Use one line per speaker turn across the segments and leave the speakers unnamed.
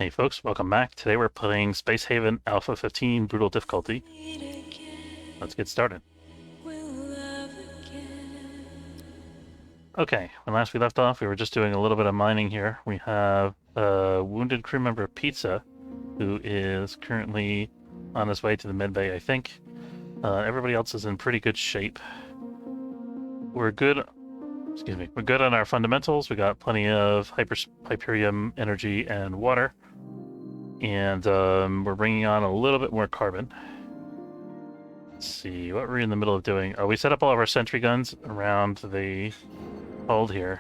Hey folks, welcome back. Today we're playing Space Haven Alpha 15 Brutal Difficulty. Let's get started. Okay, when last we left off, we were just doing a little bit of mining here. We have a wounded crew member, Pizza, who is currently on his way to the medbay, I think. Everybody else is in pretty good shape. We're good on our fundamentals. We got plenty of Hyperium energy and water. And we're bringing on a little bit more carbon. Let's see, what were we in the middle of doing? Oh, we set up all of our sentry guns around the hold here.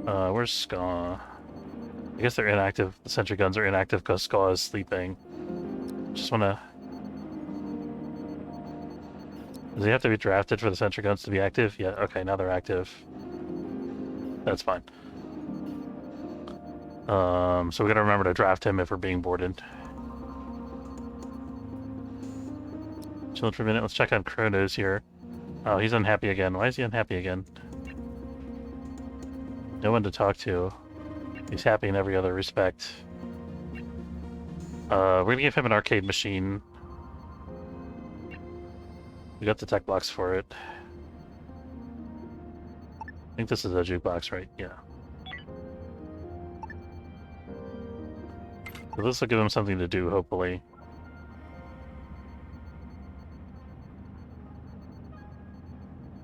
Where's Ska? I guess they're inactive. The sentry guns are inactive because Ska is sleeping. Just wanna... Does he have to be drafted for the sentry guns to be active? Yeah, okay, now they're active. That's fine. So we gotta remember to draft him if we're being boarded. Chill for a minute, let's check on Kronos here. Oh, he's unhappy again. Why is he unhappy again? No one to talk to. He's happy in every other respect. We're gonna give him an arcade machine. We got the tech box for it. I think this is a jukebox, right? Yeah. So this will give him something to do, hopefully.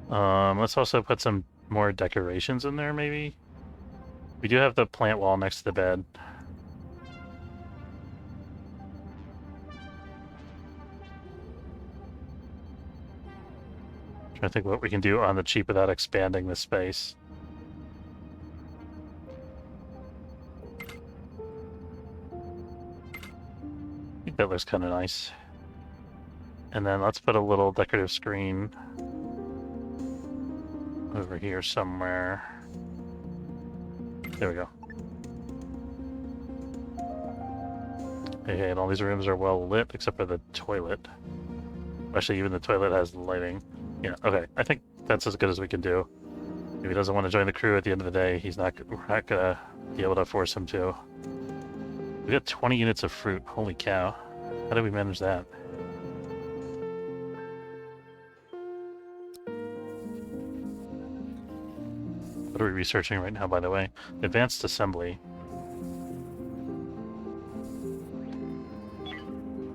Let's also put some more decorations in there, maybe? We do have the plant wall next to the bed. Trying to think what we can do on the cheap without expanding the space. I think that looks kind of nice. And then let's put a little decorative screen over here somewhere. There we go. Hey, and all these rooms are well lit except for the toilet. Actually, even the toilet has lighting. Yeah, okay. I think that's as good as we can do. If he doesn't want to join the crew at the end of the day, we're not gonna be able to force him to. We got 20 units of fruit. Holy cow. How did we manage that? What are we researching right now, by the way? Advanced assembly.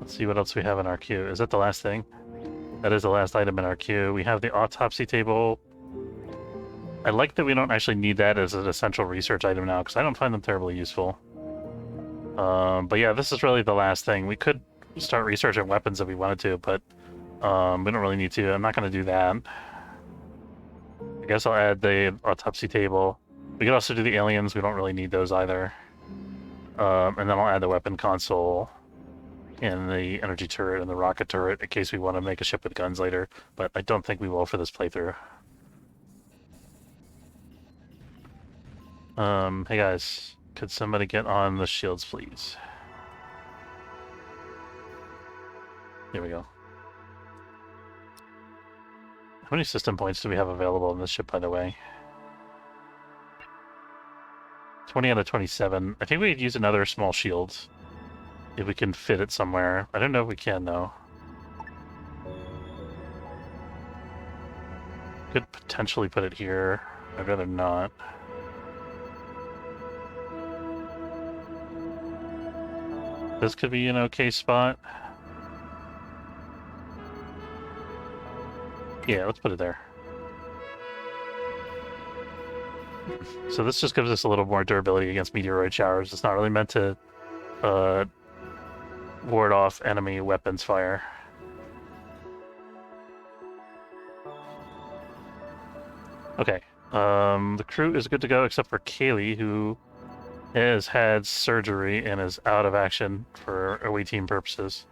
Let's see what else we have in our queue. Is that the last thing? That is the last item in our queue. We have the autopsy table. I like that we don't actually need that as an essential research item now, because I don't find them terribly useful. But yeah, this is really the last thing. We could start researching weapons if we wanted to, but we don't really need to. I'm not going to do that. I guess I'll add the autopsy table. We could also do the aliens. We don't really need those either. And then I'll add the weapon console and the energy turret and the rocket turret in case we want to make a ship with guns later, but I don't think we will for this playthrough. Hey guys, could somebody get on the shields, please? Here we go. How many system points do we have available in this ship, by the way? 20 out of 27. I think we could use another small shield if we can fit it somewhere. I don't know if we can, though. Could potentially put it here. I'd rather not. This could be an okay spot. Yeah, let's put it there. So this just gives us a little more durability against meteoroid showers. It's not really meant to ward off enemy weapons fire. Okay, the crew is good to go except for Kaylee, who has had surgery and is out of action for away team purposes.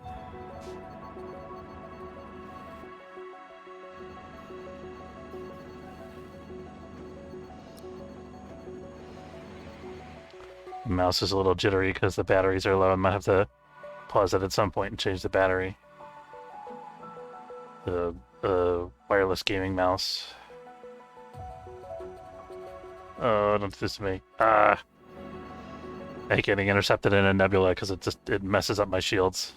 The mouse is a little jittery because the batteries are low. I might have to pause it at some point and change the battery. The wireless gaming mouse. Oh, don't do this to me. Ah. I hate getting intercepted in a nebula because it messes up my shields.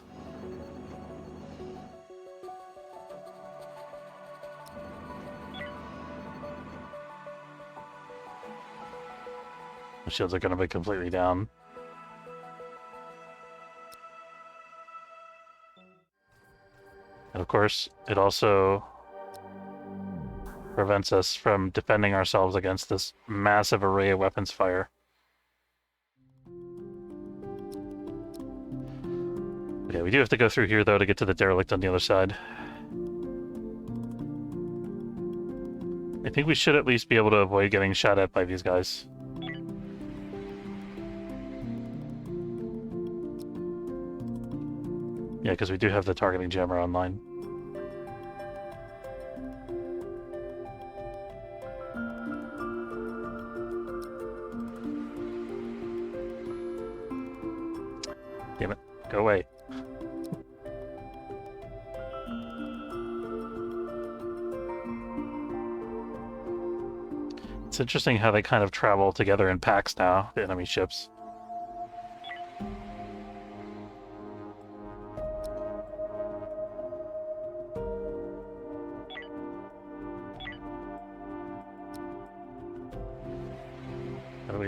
My shields are going to be completely down. And of course, it also prevents us from defending ourselves against this massive array of weapons fire. Okay, we do have to go through here, though, to get to the derelict on the other side. I think we should at least be able to avoid getting shot at by these guys. Yeah, because we do have the targeting jammer online. Damn it. Go away. It's interesting how they kind of travel together in packs now, the enemy ships.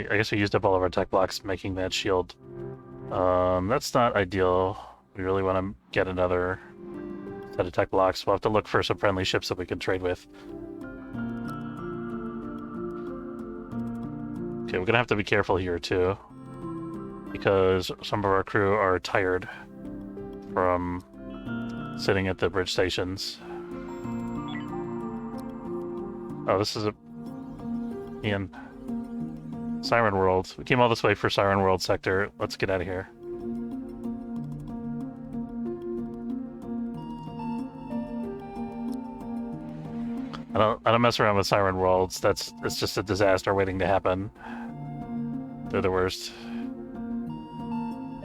I guess we used up all of our tech blocks making that shield. That's not ideal. We really want to get another set of tech blocks. We'll have to look for some friendly ships that we can trade with. Okay, we're gonna have to be careful here too, because some of our crew are tired from sitting at the bridge stations. Oh, this is Ian. Siren World. We came all this way for Siren World sector. Let's get out of here. I don't mess around with Siren Worlds. It's just a disaster waiting to happen. They're the worst.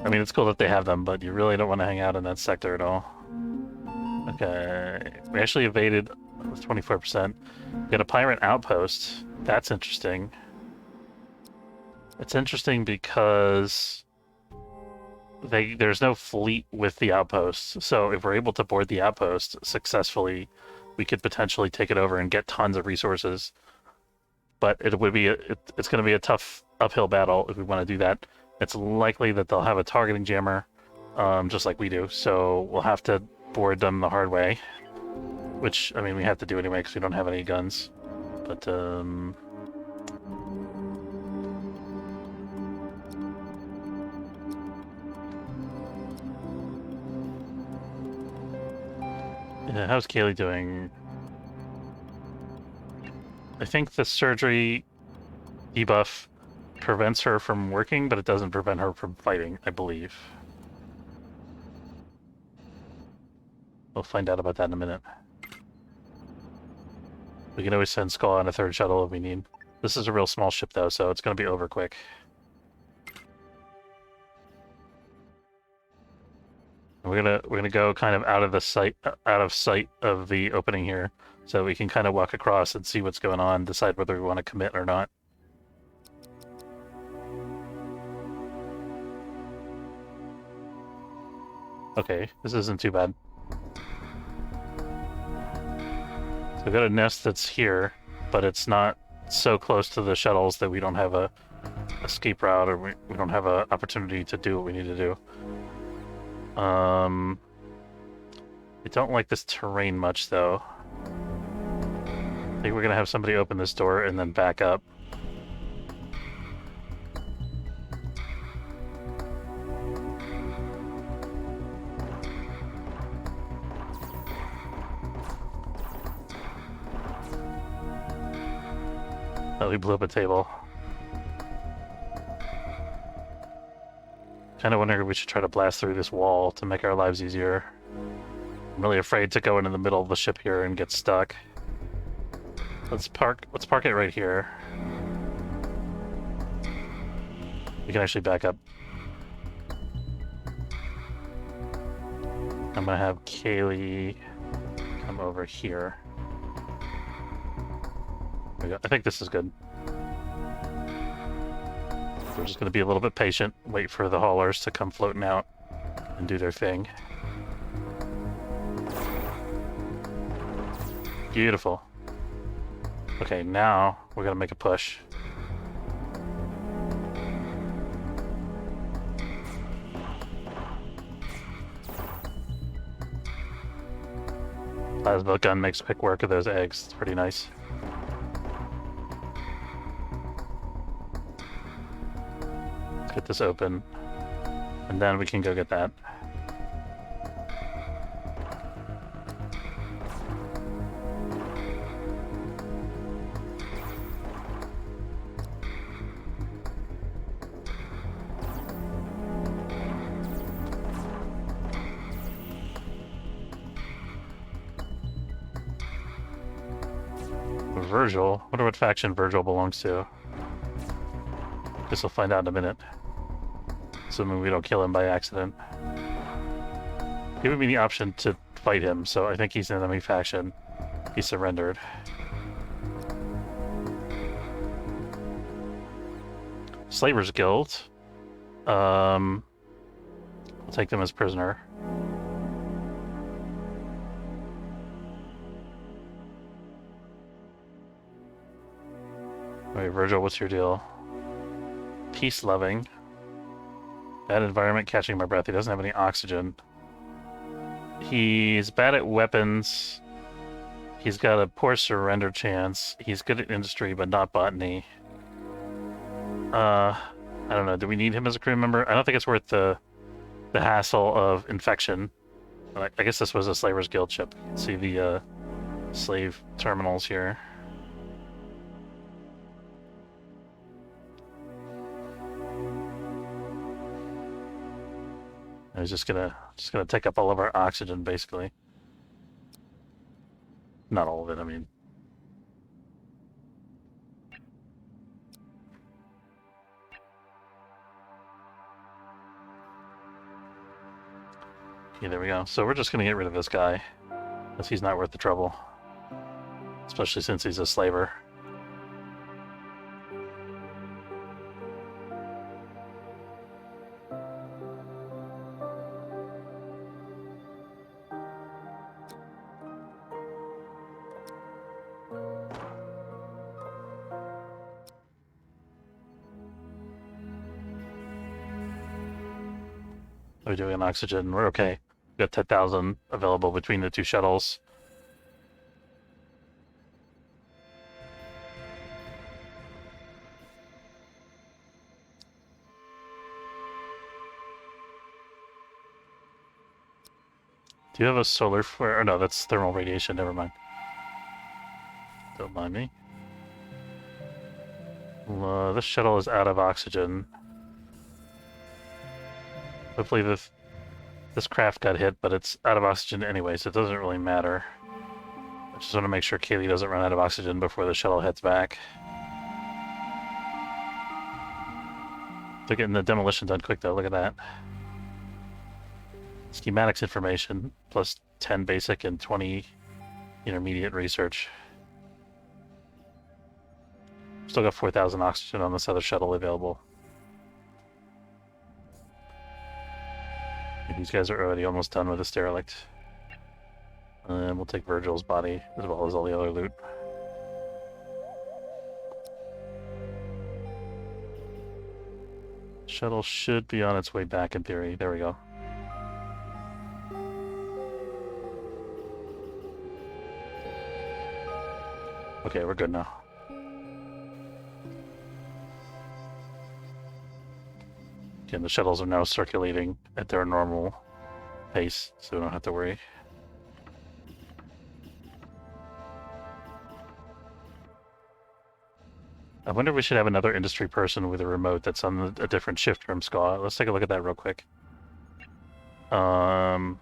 I mean, it's cool that they have them, but you really don't want to hang out in that sector at all. Okay, we actually evaded with 24%. We got a pirate outpost. That's interesting. It's interesting because there's no fleet with the outpost. So if we're able to board the outpost successfully, we could potentially take it over and get tons of resources. But it would be it's going to be a tough uphill battle if we want to do that. It's likely that they'll have a targeting jammer, just like we do. So we'll have to board them the hard way, which, I mean, we have to do anyway because we don't have any guns. But yeah, how's Kaylee doing? I think the surgery debuff prevents her from working, but it doesn't prevent her from fighting, I believe. We'll find out about that in a minute. We can always send Skull on a third shuttle if we need. This is a real small ship, though, so it's going to be over quick. We're gonna go kind of out of sight of the opening here, so we can kind of walk across and see what's going on, decide whether we want to commit or not. Okay, this isn't too bad. So we've got a nest that's here, but it's not so close to the shuttles that we don't have a escape route, or we don't have an opportunity to do what we need to do. I don't like this terrain much, though. I think we're gonna have somebody open this door and then back up. Oh, we blew up a table. Kind of wondering if we should try to blast through this wall to make our lives easier. I'm really afraid to go into the middle of the ship here and get stuck. Let's park it right here. We can actually back up. I'm gonna have Kaylee come over here. There we go. I think this is good. We're just going to be a little bit patient, wait for the haulers to come floating out and do their thing. Beautiful. Okay, now we're going to make a push. Plasma gun makes quick work of those eggs. It's pretty nice. Let's get this open, and then we can go get that. Virgil? Wonder what faction Virgil belongs to. Guess we'll find out in a minute. Assuming we don't kill him by accident. Giving me the option to fight him, so I think he's an enemy faction. He surrendered. Slavers Guild. We'll take them as prisoner. Alright, Virgil, what's your deal? Peace-loving. Bad environment, catching my breath. He doesn't have any oxygen. He's bad at weapons. He's got a poor surrender chance. He's good at industry, but not botany. I don't know. Do we need him as a crew member? I don't think it's worth the hassle of infection. I guess this was a Slavers Guild ship. You can see the slave terminals here. He's just gonna take up all of our oxygen, basically. Not all of it, I mean. Okay, there we go. So we're just gonna get rid of this guy, because he's not worth the trouble. Especially since he's a slaver. We're doing oxygen. We're okay. We got 10,000 available between the two shuttles. Do you have a solar flare? Oh, no, that's thermal radiation. Never mind. Don't mind me. This shuttle is out of oxygen. Hopefully this craft got hit, but it's out of oxygen anyway, so it doesn't really matter. I just want to make sure Kaylee doesn't run out of oxygen before the shuttle heads back. They're getting the demolition done quick though, look at that. Schematics information, plus 10 basic and 20 intermediate research. Still got 4,000 oxygen on this other shuttle available. These guys are already almost done with this derelict. And we'll take Virgil's body, as well as all the other loot. Shuttle should be on its way back in theory. There we go. Okay, we're good now. Again, the shuttles are now circulating at their normal pace, so we don't have to worry. I wonder if we should have another industry person with a remote that's on a different shift from SCA. Let's take a look at that real quick. So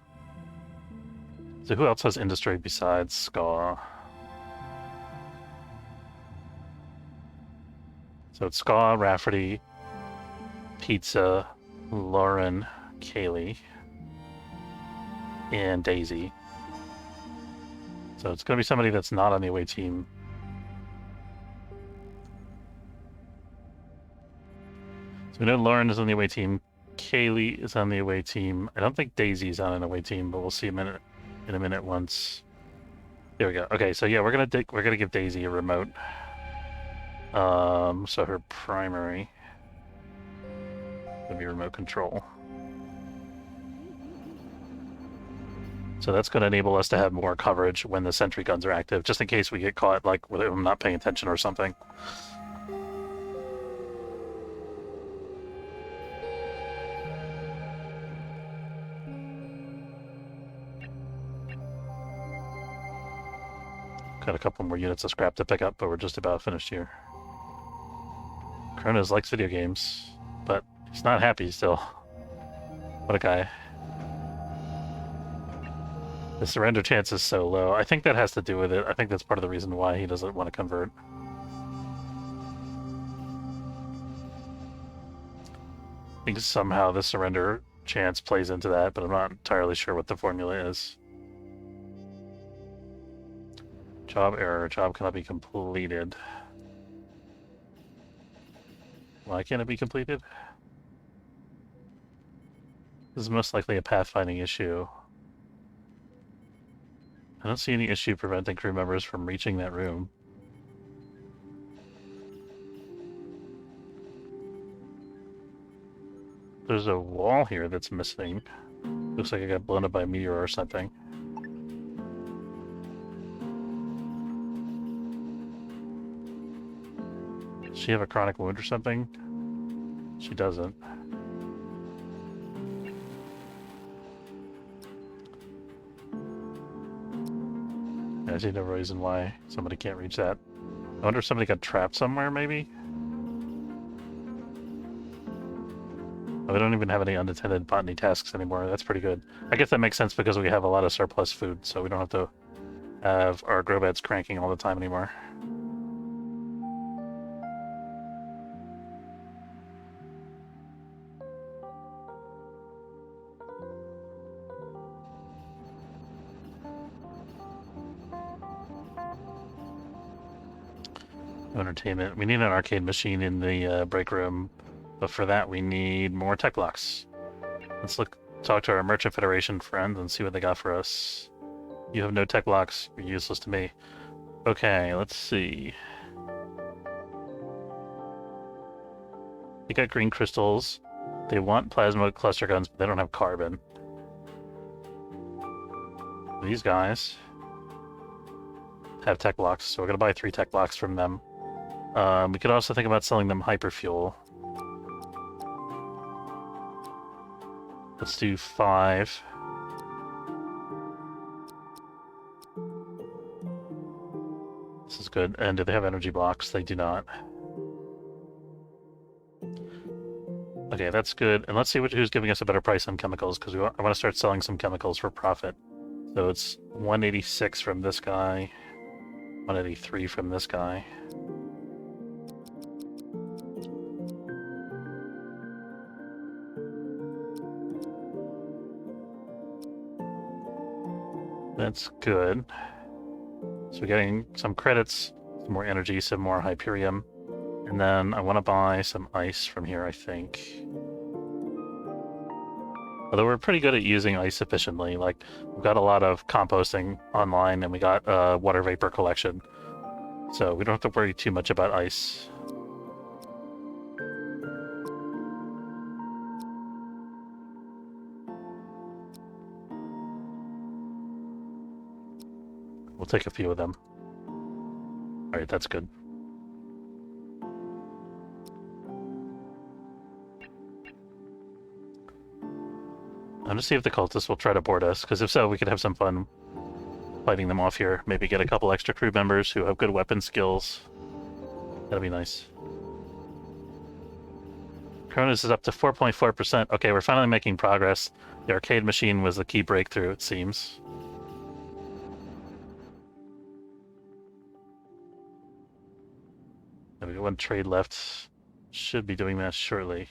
who else has industry besides SCA? So it's SCA, Rafferty, Pizza, Lauren, Kaylee, and Daisy. So it's going to be somebody that's not on the away team. So we know Lauren is on the away team. Kaylee is on the away team. I don't think Daisy's on an away team, but we'll see in a minute once. There we go. Okay, so yeah, we're gonna give Daisy a remote. So her primary would be remote control. So that's going to enable us to have more coverage when the sentry guns are active, just in case we get caught, like, with them not paying attention or something. Got a couple more units of scrap to pick up, but we're just about finished here. Kronos likes video games, but he's not happy still. What a guy. The surrender chance is so low. I think that has to do with it. I think that's part of the reason why he doesn't want to convert. I think somehow the surrender chance plays into that, but I'm not entirely sure what the formula is. Job error. Job cannot be completed. Why can't it be completed? This is most likely a pathfinding issue. I don't see any issue preventing crew members from reaching that room. There's a wall here that's missing. Looks like it got blown up by a meteor or something. Does she have a chronic wound or something? She doesn't. I see no reason why somebody can't reach that. I wonder if somebody got trapped somewhere, maybe? Oh, we don't even have any unattended botany tasks anymore. That's pretty good. I guess that makes sense because we have a lot of surplus food, so we don't have to have our grow beds cranking all the time anymore. Entertainment. We need an arcade machine in the break room, but for that we need more tech blocks. Let's talk to our Merchant Federation friends and see what they got for us. You have no tech blocks. You're useless to me. Okay, let's see. They got green crystals. They want plasma cluster guns, but they don't have carbon. These guys have tech blocks, so we're gonna buy 3 tech blocks from them. We could also think about selling them hyperfuel. Let's do 5. This is good. And do they have energy blocks? They do not. Okay, that's good. And let's see who's giving us a better price on chemicals, because I want to start selling some chemicals for profit. So it's 186 from this guy, 183 from this guy. That's good. So we're getting some credits, some more energy, some more Hyperium. And then I want to buy some ice from here, I think. Although we're pretty good at using ice efficiently. Like, we've got a lot of composting online, and we got water vapor collection. So we don't have to worry too much about ice. We'll take a few of them. Alright, that's good. I'm gonna see if the cultists will try to board us, because if so, we could have some fun fighting them off here. Maybe get a couple extra crew members who have good weapon skills. That'd be nice. Cronus is up to 4.4%. Okay, we're finally making progress. The arcade machine was the key breakthrough, it seems. We got 1 trade left. Should be doing that shortly.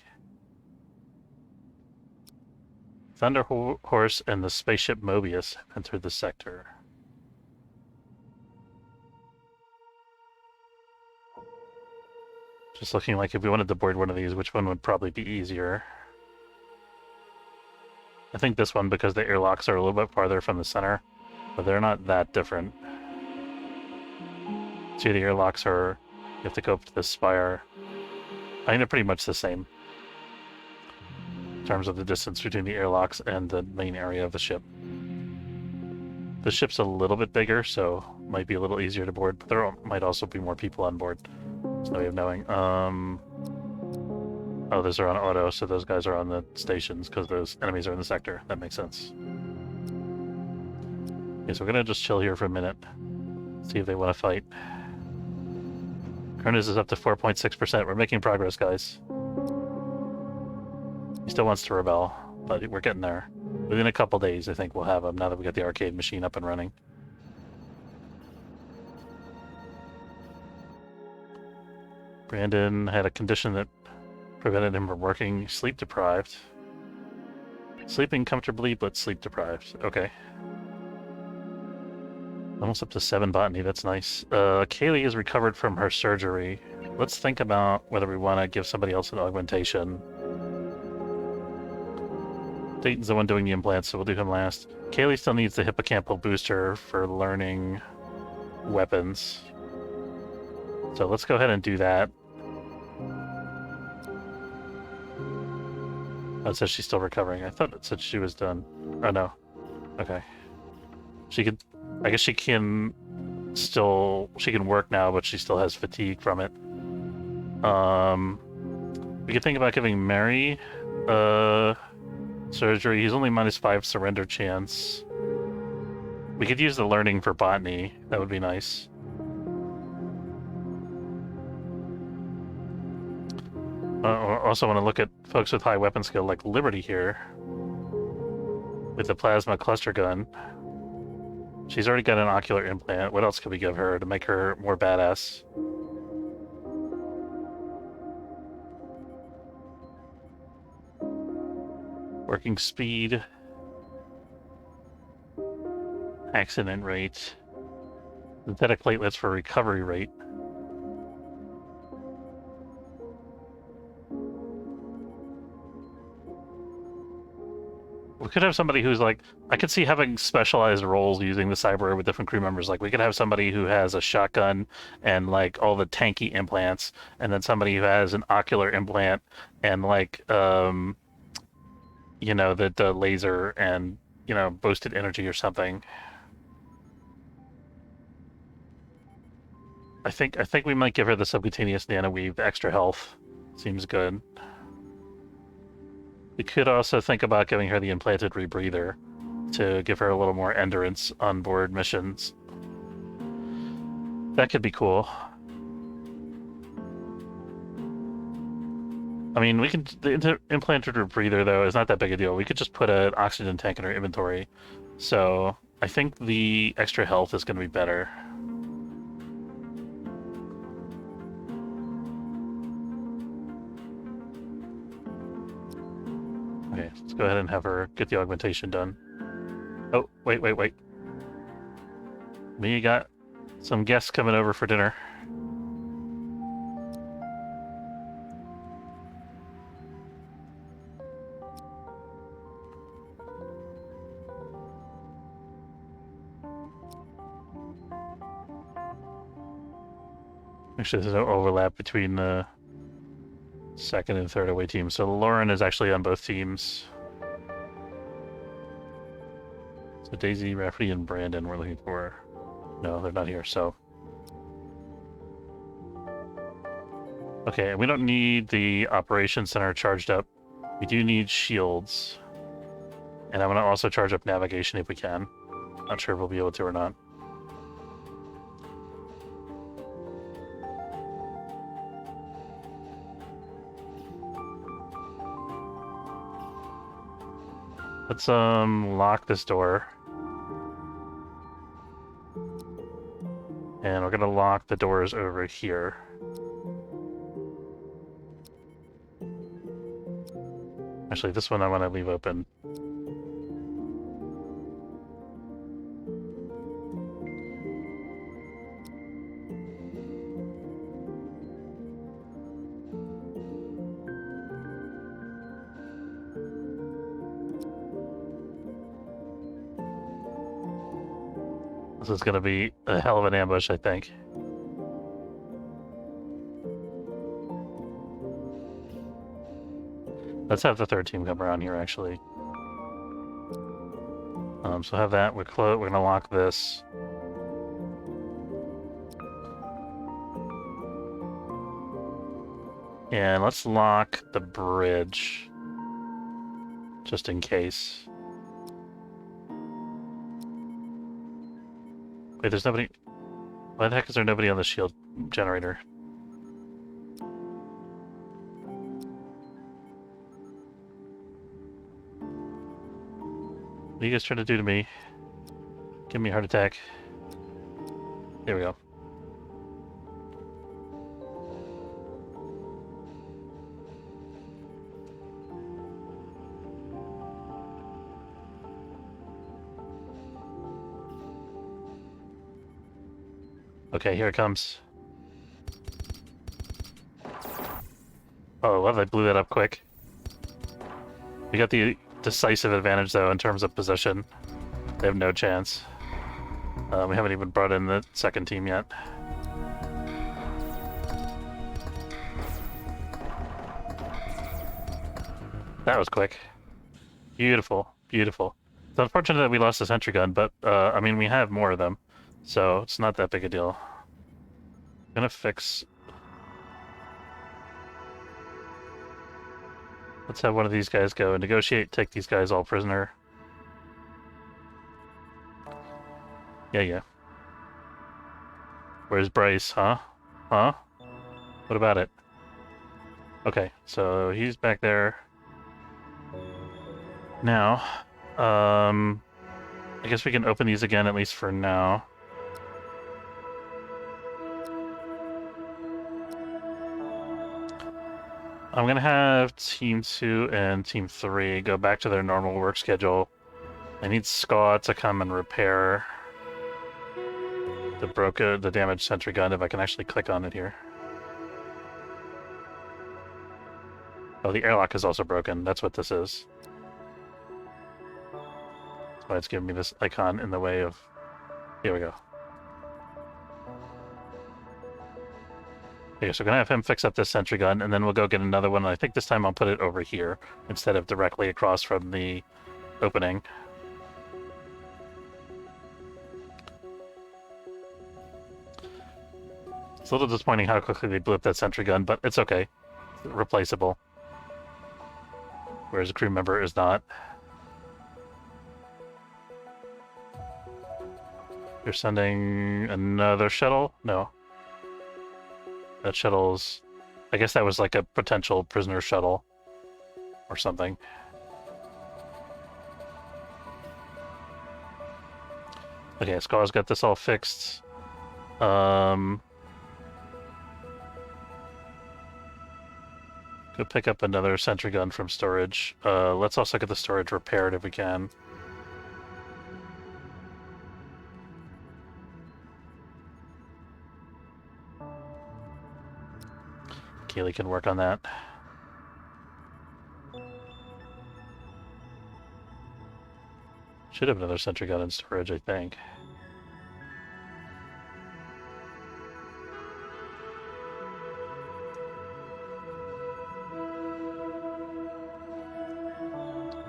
Thunder Horse and the spaceship Mobius have entered the sector. Just looking like if we wanted to board one of these, which one would probably be easier? I think this one, because the airlocks are a little bit farther from the center, but they're not that different. See, the airlocks are, you have to go up to the spire. I think they're pretty much the same in terms of the distance between the airlocks and the main area of the ship. The ship's a little bit bigger, so might be a little easier to board, but there might also be more people on board. There's no way of knowing. Oh, those are on auto, so those guys are on the stations because those enemies are in the sector. That makes sense. Okay, so we're gonna just chill here for a minute. See if they want to fight. Cronus is up to 4.6%. We're making progress, guys. He still wants to rebel, but we're getting there. Within a couple days, I think we'll have him, now that we got the arcade machine up and running. Brandon had a condition that prevented him from working. Sleep deprived. Sleeping comfortably, but sleep deprived. Okay. Almost up to 7 botany, that's nice. Kaylee is recovered from her surgery. Let's think about whether we want to give somebody else an augmentation. Dayton's the one doing the implants, so we'll do him last. Kaylee still needs the hippocampal booster for learning weapons. So let's go ahead and do that. Oh, it says she's still recovering. I thought it said she was done. Oh, no. Okay. She could... I guess she can still... She can work now, but she still has fatigue from it. We could think about giving Mary surgery. He's only -5 surrender chance. We could use the learning for botany. That would be nice. Also want to look at folks with high weapon skill like Liberty here. With the plasma cluster gun. She's already got an ocular implant. What else could we give her to make her more badass? Working speed. Accident rate. Synthetic platelets for recovery rate. We could have somebody who's like, I could see having specialized roles using the cyber with different crew members. Like, we could have somebody who has a shotgun and like all the tanky implants, and then somebody who has an ocular implant and like, you know, the laser and, you know, boosted energy or something. I think we might give her the subcutaneous nanoweave, the extra health. Seems good. We could also think about giving her the implanted rebreather to give her a little more endurance on board missions. That could be cool. I mean, we can... The implanted rebreather, though, is not that big a deal. We could just put an oxygen tank in our inventory. So I think the extra health is going to be better. Okay, let's go ahead and have her get the augmentation done. Oh, wait. We got some guests coming over for dinner. Actually, there's no overlap between the second and third away teams. So Lauren is actually on both teams. So Daisy, Rafferty, and Brandon we're looking for. No, they're not here, so... Okay, we don't need the Operations Center charged up. We do need shields. And I'm going to also charge up navigation if we can. Not sure if we'll be able to or not. Let's lock this door. And we're gonna lock the doors over here. Actually, this one I want to leave open. This is gonna be a hell of an ambush, I think. Let's have the third team come around here, actually. So have that. We're gonna lock this. And let's lock the bridge. Just in case. Wait, there's nobody... Why the heck is there nobody on the shield generator? What are you guys trying to do to me? Give me a heart attack. There we go. Okay, here it comes. Oh, well, they blew that up quick. We got the decisive advantage, though, in terms of position. They have no chance. We haven't even brought in the second team yet. That was quick. Beautiful, beautiful. It's unfortunate that we lost the sentry gun, but, I mean, we have more of them, so it's not that big a deal. I'm gonna fix... Let's have one of these guys go and negotiate, take these guys all prisoner. Yeah. Where's Bryce, huh? Huh? What about it? Okay, so he's back there. Now, I guess we can open these again, at least for now. I'm gonna have Team 2 and Team 3 go back to their normal work schedule. I need Scott to come and repair the damaged sentry gun, if I can actually click on it here. Oh, the airlock is also broken. That's what this is. That's why it's giving me this icon in the way of... Here we go. Okay, so we're gonna have him fix up this sentry gun, and then we'll go get another one. And I think this time I'll put it over here, instead of directly across from the opening. It's a little disappointing how quickly they blew up that sentry gun, but it's okay. It's replaceable. Whereas a crew member is not. You're sending another shuttle? No. That shuttle's... I guess that was like a potential prisoner shuttle. Or something. Okay, Scar's got this all fixed. Go pick up another sentry gun from storage. Let's also get the storage repaired if we can. Kaylee can work on that. Should have another sentry gun in storage, I think.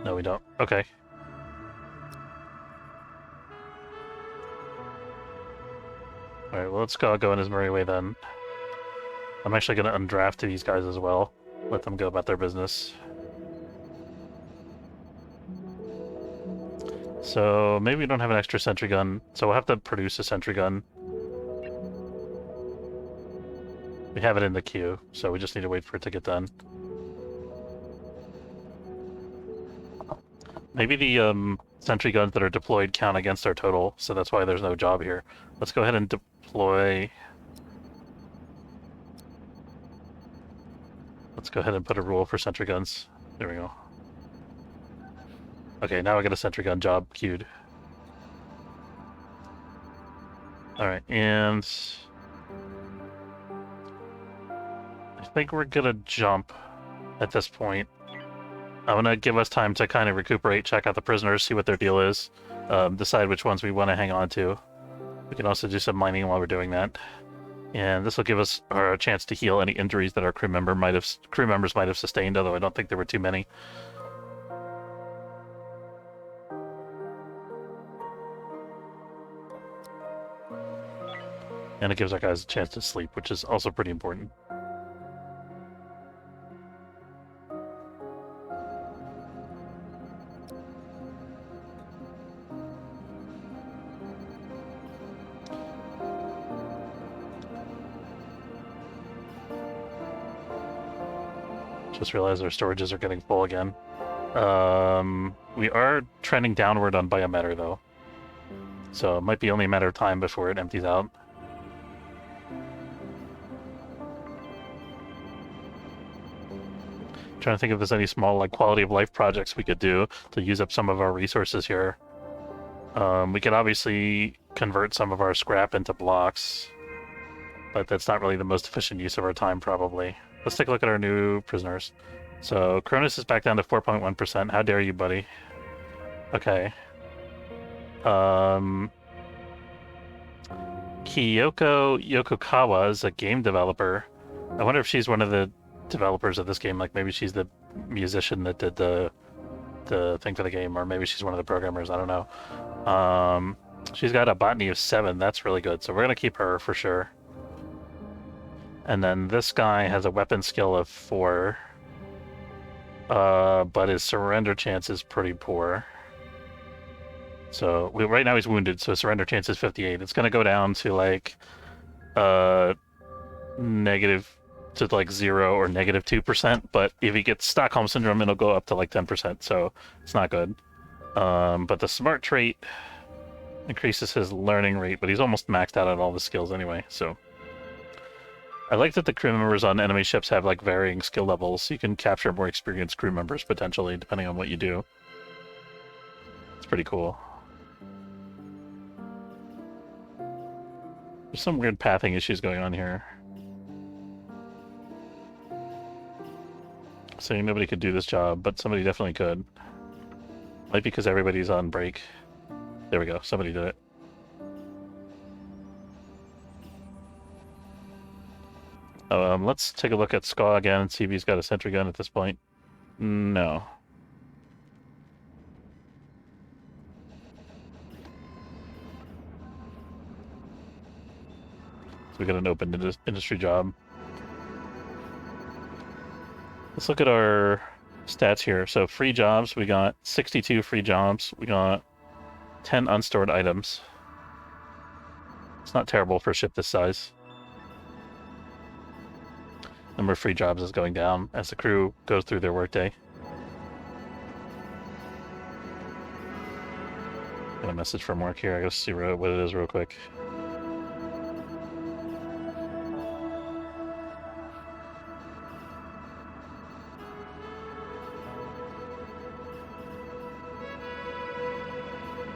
No, we don't. Okay. Alright, well, let's go in his merry way then. I'm actually going to undraft these guys as well. Let them go about their business. So, maybe we don't have an extra sentry gun, so we'll have to produce a sentry gun. We have it in the queue, so we just need to wait for it to get done. Maybe the sentry guns that are deployed count against our total, so that's why there's no job here. Let's go ahead and deploy... Let's go ahead and put a rule for sentry guns. There we go. Okay, now I got a sentry gun job queued. Alright, and... I think we're gonna jump at this point. I'm gonna give us time to kind of recuperate, check out the prisoners, see what their deal is, decide which ones we want to hang on to. We can also do some mining while we're doing that. And this will give us a chance to heal any injuries that our crew members might have sustained, although I don't think there were too many. And it gives our guys a chance to sleep, which is also pretty important. Just realized our storages are getting full again. We are trending downward on biomatter, though. So it might be only a matter of time before it empties out. Trying to think if there's any small like quality of life projects we could do to use up some of our resources here. We could obviously convert some of our scrap into blocks, but that's not really the most efficient use of our time, probably. Let's take a look at our new prisoners. So Cronus is back down to 4.1%. How dare you, buddy? Okay. Kiyoko Yokokawa is a game developer. I wonder if she's one of the developers of this game. Like maybe she's the musician that did the thing for the game, or maybe she's one of the programmers. I don't know. She's got a botany of 7. That's really good. So we're gonna keep her for sure. And then this guy has a weapon skill of 4. But his surrender chance is pretty poor. So right now he's wounded, so his surrender chance is 58. It's gonna go down to like negative to like 0 or negative 2%, but if he gets Stockholm Syndrome, it'll go up to like 10%, so it's not good. But the smart trait increases his learning rate, but he's almost maxed out on all the skills anyway, so. I like that the crew members on enemy ships have like varying skill levels, so you can capture more experienced crew members potentially, depending on what you do. It's pretty cool. There's some weird pathing issues going on here. Saying nobody could do this job, but somebody definitely could. Might be because everybody's on break. There we go, somebody did it. Let's take a look at Ska again and see if he's got a sentry gun at this point. No. So we got an open industry job. Let's look at our stats here. So free jobs, we got 62 free jobs. We got 10 unstored items. It's not terrible for a ship this size. Number of free jobs is going down as the crew goes through their workday. Got a message from work here. I gotta see what it is real quick.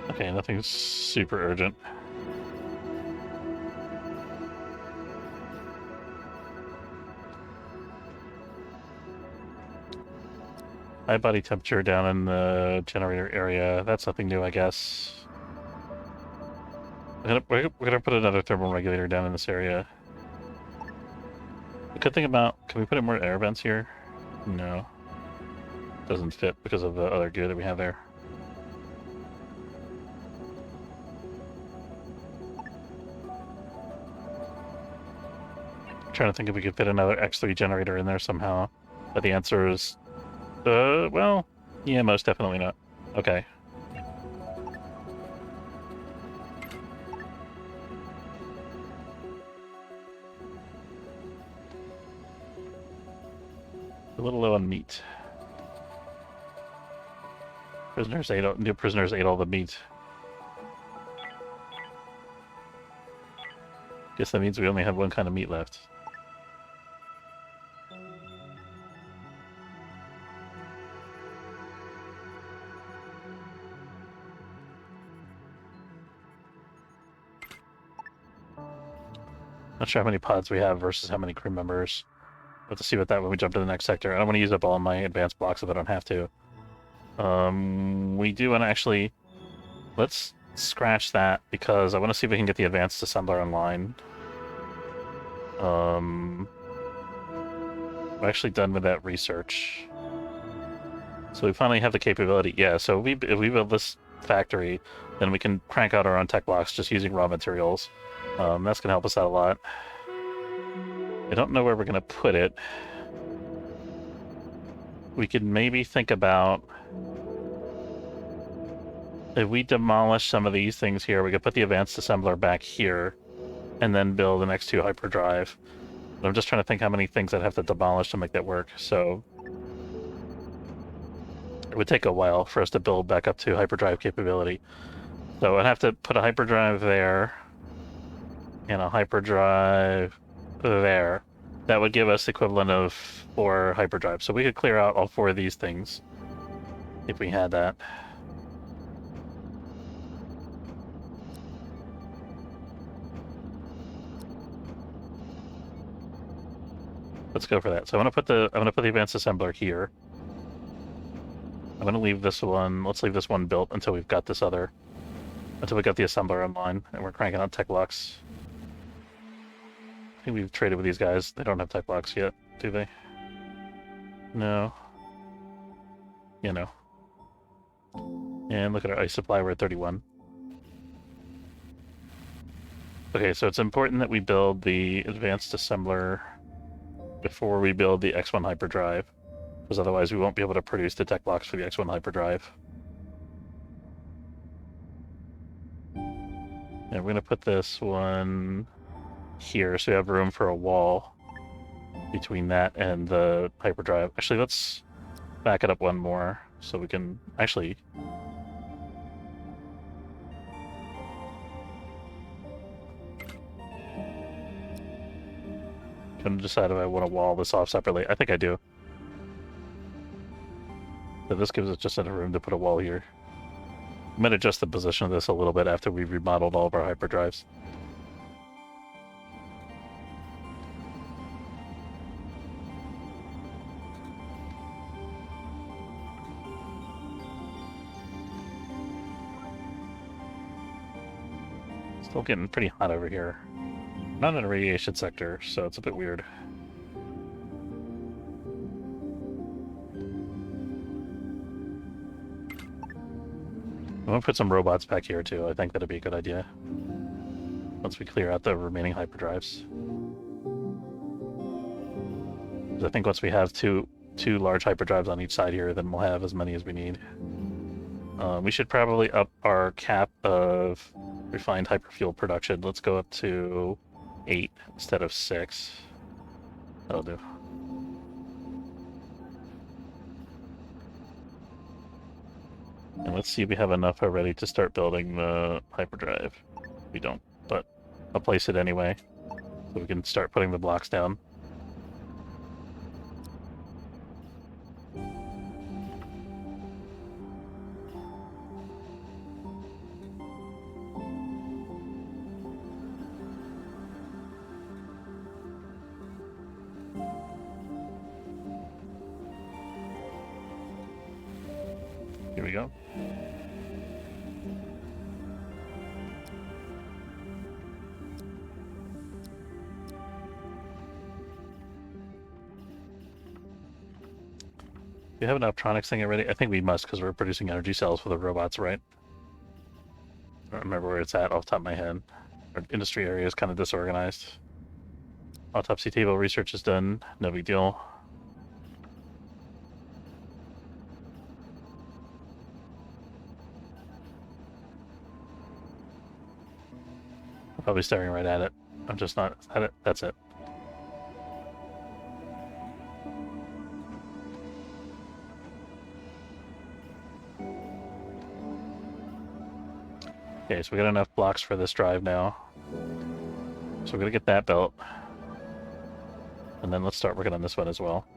Okay, nothing super urgent. High body temperature down in the generator area. That's nothing new, I guess. We're gonna put another thermal regulator down in this area. The good thing about... Can we put in more air vents here? No. Doesn't fit because of the other gear that we have there. I'm trying to think if we could fit another X3 generator in there somehow. But the answer is... well, yeah, most definitely not. Okay. A little low on meat. New prisoners ate all the meat. Guess that means we only have one kind of meat left. Not sure how many pods we have versus how many crew members. We'll have to see about that when we jump to the next sector. I don't want to use up all my advanced blocks if I don't have to. We do want to actually... Let's scratch that because I want to see if we can get the advanced assembler online. We're actually done with that research. So we finally have the capability. Yeah, so if we build this factory, then we can crank out our own tech blocks just using raw materials. That's going to help us out a lot. I don't know where we're going to put it. We could maybe think about if we demolish some of these things here, we could put the advanced assembler back here and then build the next 2 hyperdrive. But I'm just trying to think how many things I'd have to demolish to make that work. So it would take a while for us to build back up to hyperdrive capability. So I'd have to put a hyperdrive there and a hyperdrive there. That would give us the equivalent of 4 hyperdrives. So we could clear out all 4 of these things if we had that. Let's go for that. So I'm gonna put the advanced assembler here. I'm gonna leave this one. Let's leave this one built until we've got this other. Until we got the assembler online and we're cranking out tech blocks. I think we've traded with these guys. They don't have tech blocks yet, do they? No. You know. And look at our ice supply. We're at 31. Okay, so it's important that we build the advanced assembler before we build the X1 hyperdrive, because otherwise we won't be able to produce the tech blocks for the X1 hyperdrive. And we're going to put this one here so we have room for a wall between that and the hyperdrive. Actually, let's back it up one more so we can actually... I'm going to decide if I want to wall this off separately. I think I do. So this gives us just enough room to put a wall here. I'm going to adjust the position of this a little bit after we've remodeled all of our hyperdrives. Still getting pretty hot over here. Not in a radiation sector, so it's a bit weird. I'm gonna put some robots back here too. I think that'd be a good idea. Once we clear out the remaining hyperdrives. I think once we have two large hyperdrives on each side here, then we'll have as many as we need. We should probably up our cap of refined hyperfuel production. Let's go up to 8 instead of 6. That'll do. And let's see if we have enough already to start building the hyperdrive. We don't, but I'll place it anyway, so we can start putting the blocks down. Here we go. Do we have an optronics thing already? I think we must, because we're producing energy cells for the robots, right? I don't remember where it's at off the top of my head. Our industry area is kind of disorganized. Autopsy table research is done. No big deal. I'm probably staring right at it. I'm just not at it. That's it. Okay, so we got enough blocks for this drive now. So we're gonna get that built. And then let's start working on this one as well.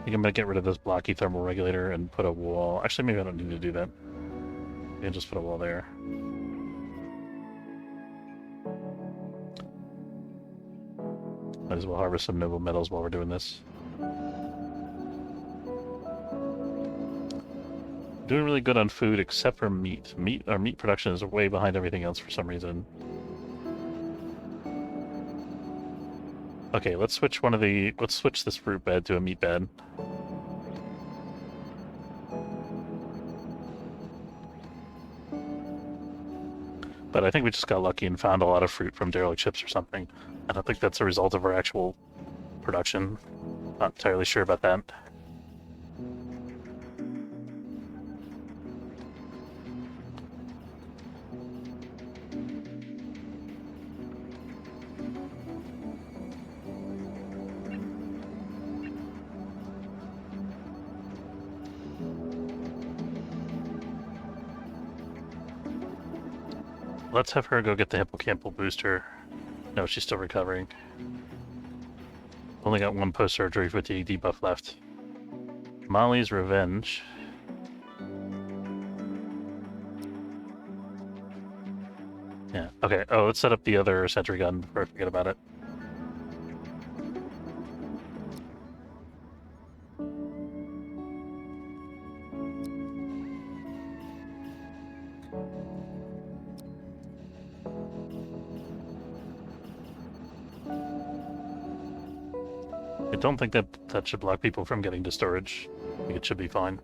think I'm gonna get rid of this blocky thermal regulator and put a wall. Actually, maybe I don't need to do that. Maybe just put a wall there. Might as well harvest some noble metals while we're doing this. Doing really good on food except for meat. Our meat production is way behind everything else for some reason. Okay, let's switch this fruit bed to a meat bed. But I think we just got lucky and found a lot of fruit from derelict ships or something. I don't think that's a result of our actual production. Not entirely sure about that. Let's have her go get the hippocampal booster. No, she's still recovering. Only got one post-surgery fatigue debuff left. Molly's Revenge. Yeah, okay. Oh, let's set up the other sentry gun before I forget about it. I don't think that should block people from getting to storage. I think it should be fine.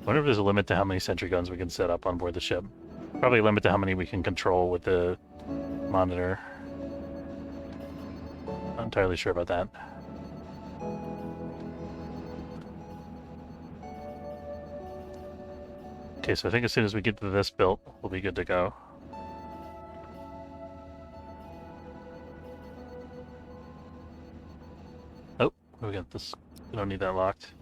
I wonder if there's a limit to how many sentry guns we can set up on board the ship. Probably a limit to how many we can control with the monitor. Not entirely sure about that. Okay, so I think as soon as we get to this built, we'll be good to go. Oh, we got this. We don't need that locked.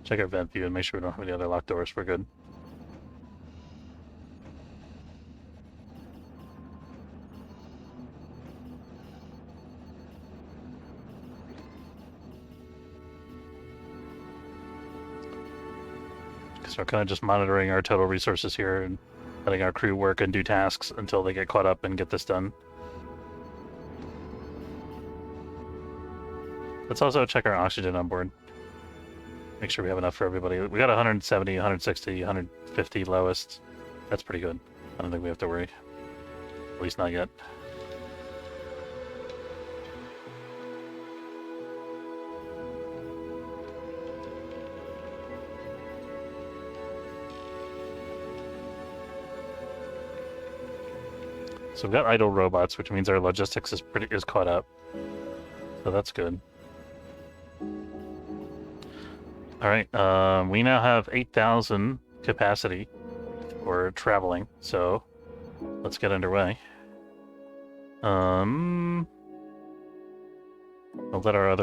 Check our vent view and make sure we don't have any other locked doors. We're good. So we're kind of just monitoring our total resources here and letting our crew work and do tasks until they get caught up and get this done. Let's also check our oxygen on board. Make sure we have enough for everybody. We got 170, 160, 150 lowest. That's pretty good. I don't think we have to worry. At least not yet. So we've got idle robots, which means our logistics is caught up. So that's good. All right, we now have 8,000 capacity for traveling, so let's get underway. I'll let our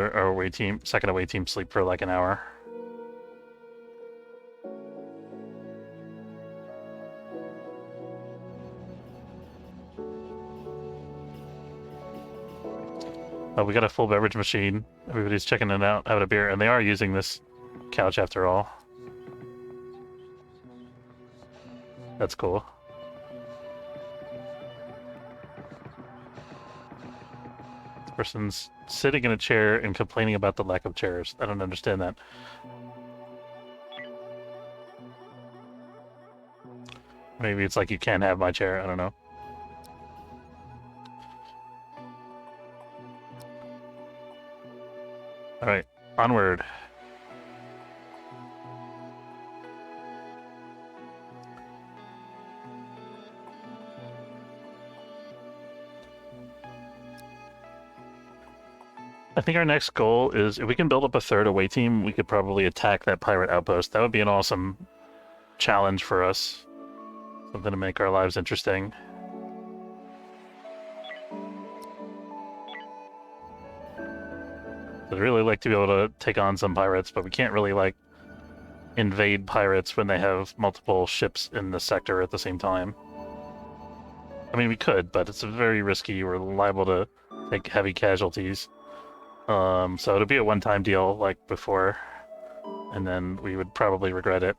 second away team sleep for like an hour. We got a full beverage machine. Everybody's checking it out, having a beer, and they are using this couch after all. That's cool. This person's sitting in a chair and complaining about the lack of chairs. I don't understand that. Maybe it's like you can't have my chair. I don't know. All right, onward. I think our next goal is if we can build up a third away team, we could probably attack that pirate outpost. That would be an awesome challenge for us. Something to make our lives interesting. I'd really like to be able to take on some pirates, but we can't really, like, invade pirates when they have multiple ships in the sector at the same time. I mean, we could, but it's very risky. We're liable to take heavy casualties. So it'll be a one-time deal like before, and then we would probably regret it.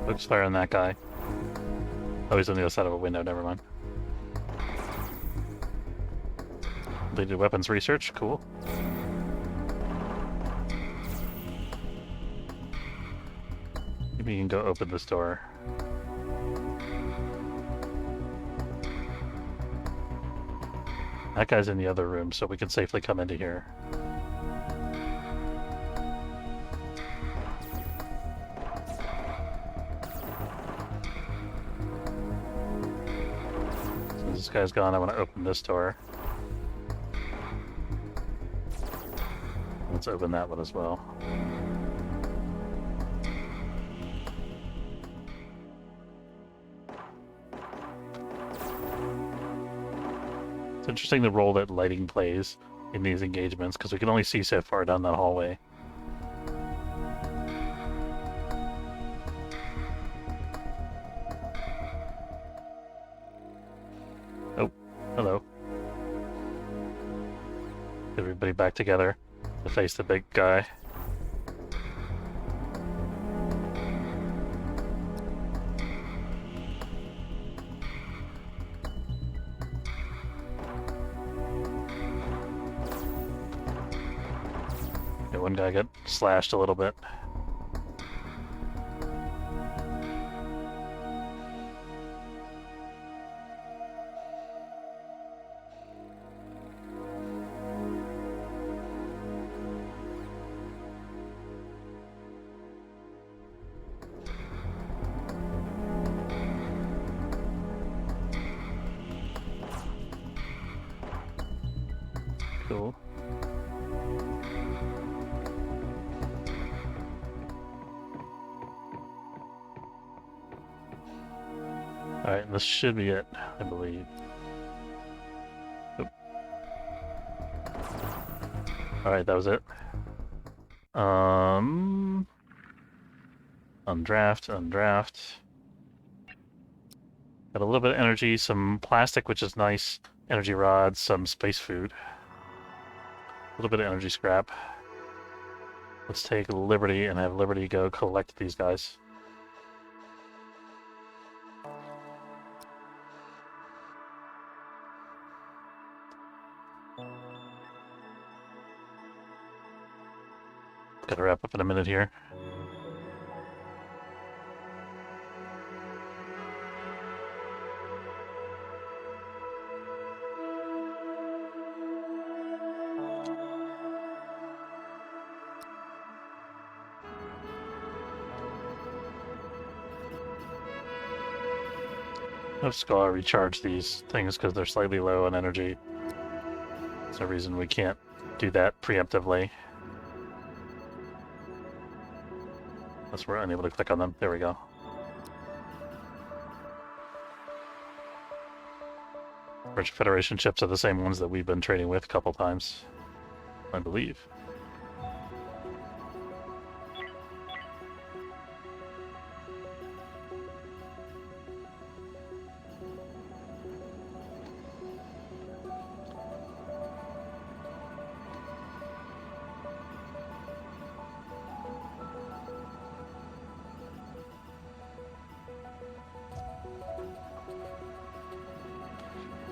Focus fire on that guy. Oh, he's on the other side of a window, never mind. Completed weapons research, cool. Maybe you can go open this door. That guy's in the other room, so we can safely come into here. Since this guy's gone, I want to open this door. Let's open that one as well. It's interesting the role that lighting plays in these engagements, because we can only see so far down that hallway. Oh, hello. Get everybody back together to face the big guy. One guy got slashed a little bit. Cool. Alright, this should be it, I believe. Alright, that was it. Undraft. Got a little bit of energy, some plastic, which is nice. Energy rods, some space food. A little bit of energy scrap. Let's take Liberty and have Liberty go collect these guys. Gotta wrap up in a minute here. Have Ska recharge these things because they're slightly low on energy. There's no reason we can't do that preemptively. Unless we're unable to click on them. There we go. Rich Federation ships are the same ones that we've been trading with a couple times, I believe.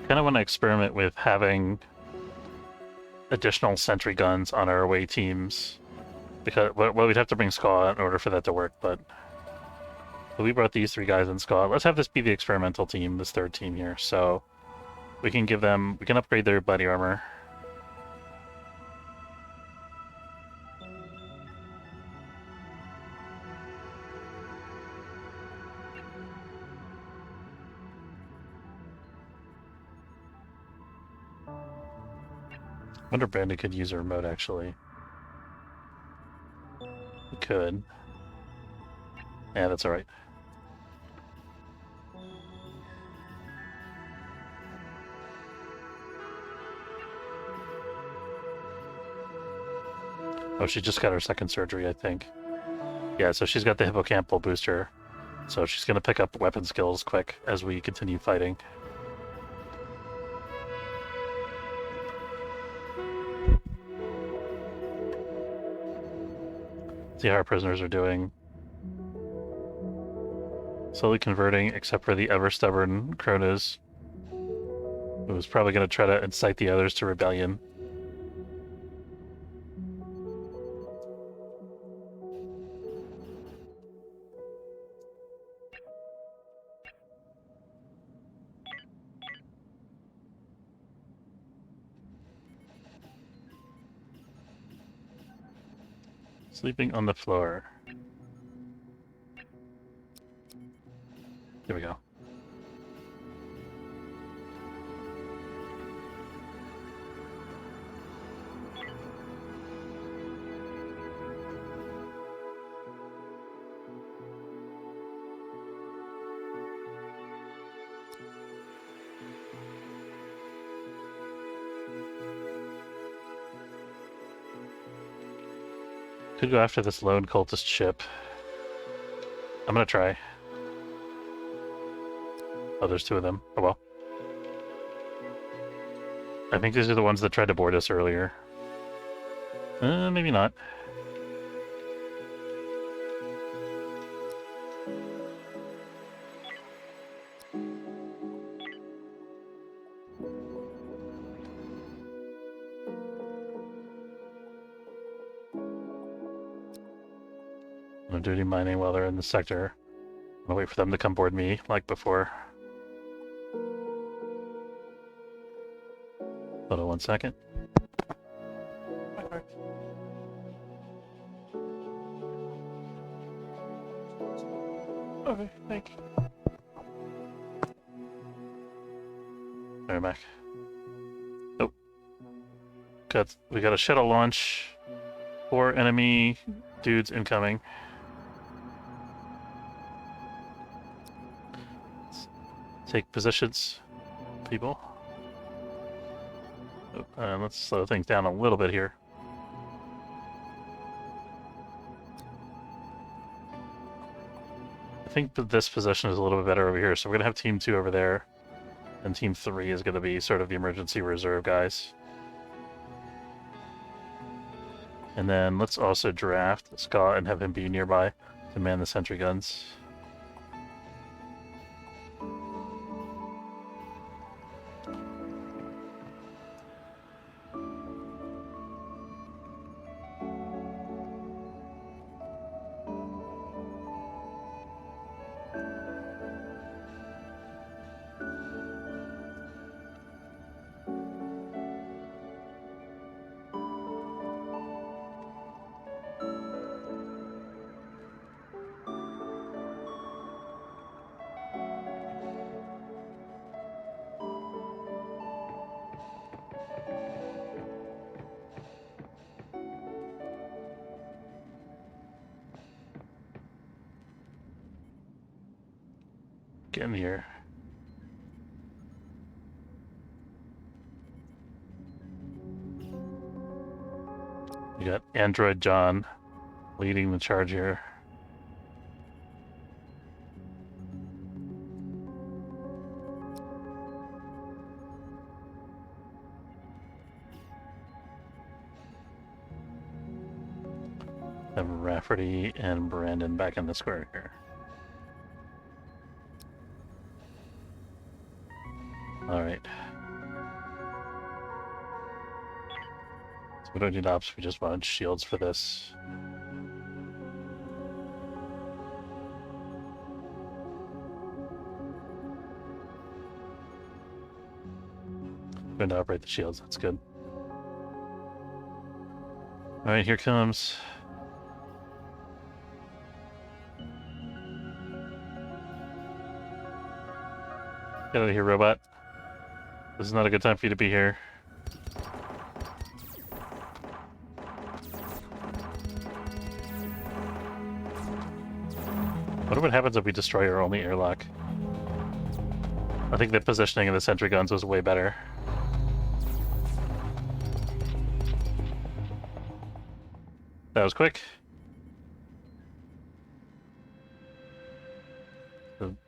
Kind of want to experiment with having additional sentry guns on our away teams, because well, we'd have to bring Ska in order for that to work. But we brought these three guys in Ska. Let's have this be the experimental team, this third team here. So we can give them, we can upgrade their body armor. Wonder Brandon could use a remote, actually. He could. Yeah, that's alright. Oh, she just got her second surgery, I think. Yeah, so she's got the hippocampal booster. So she's going to pick up weapon skills quick as we continue fighting. See how our prisoners are doing. Slowly converting, except for the ever-stubborn Kronos, who's probably going to try to incite the others to rebellion. Sleeping on the floor. Here we go. Could go after this lone cultist ship. I'm gonna try. Oh, there's two of them. Oh well. I think these are the ones that tried to board us earlier. Maybe not. I'm doing mining while they're in the sector. I'm gonna wait for them to come board me, like before. Hold on 1 second. Okay, thank you. Alright, back. Nope. We got a shuttle launch. 4 enemy dudes incoming. Take positions, people. Let's slow things down a little bit here. I think that this position is a little bit better over here, so we're going to have Team 2 over there, and Team 3 is going to be sort of the emergency reserve guys. And then let's also draft Scott and have him be nearby to man the sentry guns. Get in here. You got Android John leading the charge here. Have Rafferty and Brandon back in the square here. Alright. So we don't need ops, we just want shields for this. Going to operate the shields, that's good. Alright, here comes. Get out of here, robot. This is not a good time for you to be here. Wonder what happens if we destroy our only airlock. I think the positioning of the sentry guns was way better. That was quick.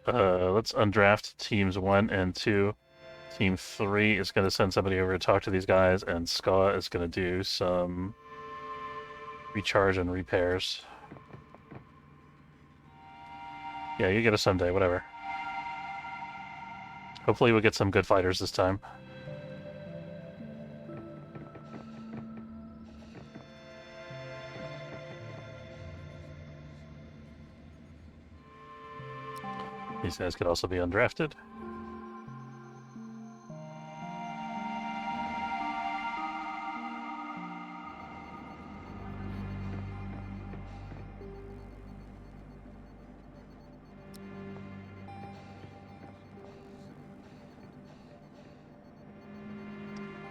Let's undraft teams 1 and 2. Team 3 is going to send somebody over to talk to these guys, and Ska is going to do some recharge and repairs. Yeah, you get us someday, whatever. Hopefully we'll get some good fighters this time. These guys could also be undrafted.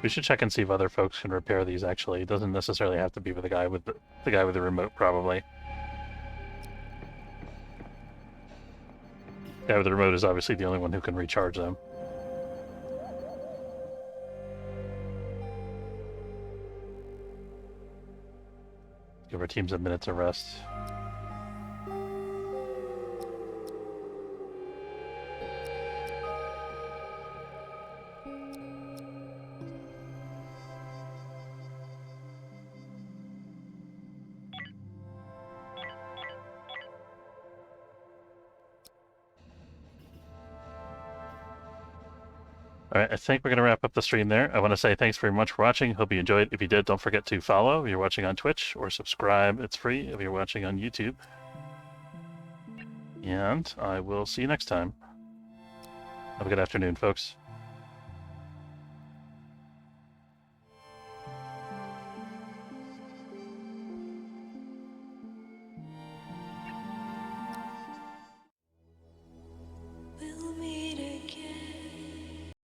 We should check and see if other folks can repair these. Actually, it doesn't necessarily have to be with the guy with the guy with the remote, probably. The guy with the remote is obviously the only one who can recharge them. Give our teams a minute to rest. Alright, I think we're going to wrap up the stream there. I want to say thanks very much for watching. Hope you enjoyed. If you did, don't forget to follow if you're watching on Twitch, or subscribe. It's free if you're watching on YouTube. And I will see you next time. Have a good afternoon, folks.